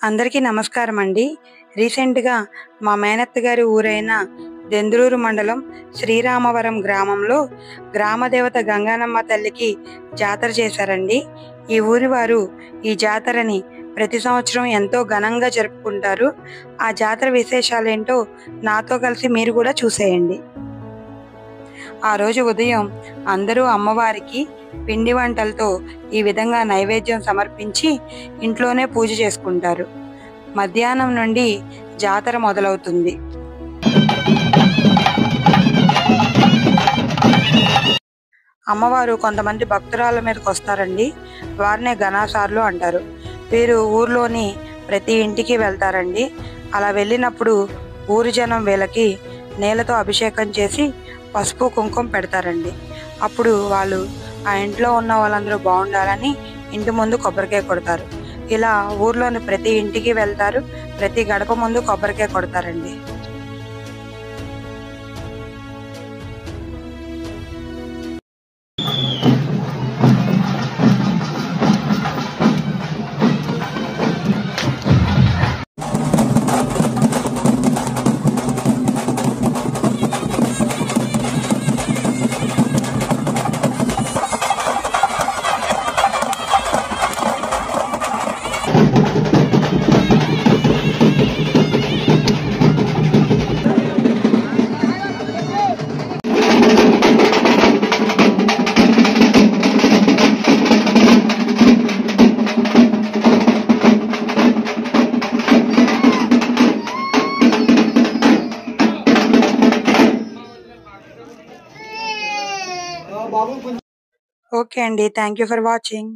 అందరికీ నమస్కారం అండి. రీసెంట్‌గా మా మేనత్త గారి ఊరైన దెందులూరు మండలం శ్రీరామవరం గ్రామంలో గ్రామదేవత గంగానమ్మ తల్లికి జాతర చేశారండి. ఈ ఊరి వారు ఈ జాతరని ప్రతి సంవత్సరం ఎంతో ఘనంగా జరుపుకుంటారు. ఆ జాతర విశేషాలేంటో నాతో కలిసి మీరు కూడా చూసేయండి. ఆ రోజు ఉదయం అందరూ అమ్మవారికి పిండి వంటలతో ఈ విధంగా నైవేద్యం సమర్పించి ఇంట్లోనే పూజ చేసుకుంటారు. మధ్యాహ్నం నుండి జాతర మొదలవుతుంది. అమ్మవారు కొంతమంది భక్తురాల మీదకి వస్తారండి. వారినే గణాసార్లు అంటారు. వీరు ఊర్లోని ప్రతి ఇంటికి వెళ్తారండి. అలా వెళ్ళినప్పుడు ఊరి జనం వీళ్ళకి నీళ్ళతో అభిషేకం చేసి పసుపు కుంకుమ పెడతారండి. అప్పుడు వాళ్ళు ఆ ఇంట్లో ఉన్న వాళ్ళందరూ బాగుండాలని ఇంటి ముందు కొబ్బరికాయ కొడతారు. ఇలా ఊర్లోని ప్రతి ఇంటికి వెళ్తారు. ప్రతి గడప ముందు కొబ్బరికాయ కొడతారండి. ఓకే అండి. Thank you for watching.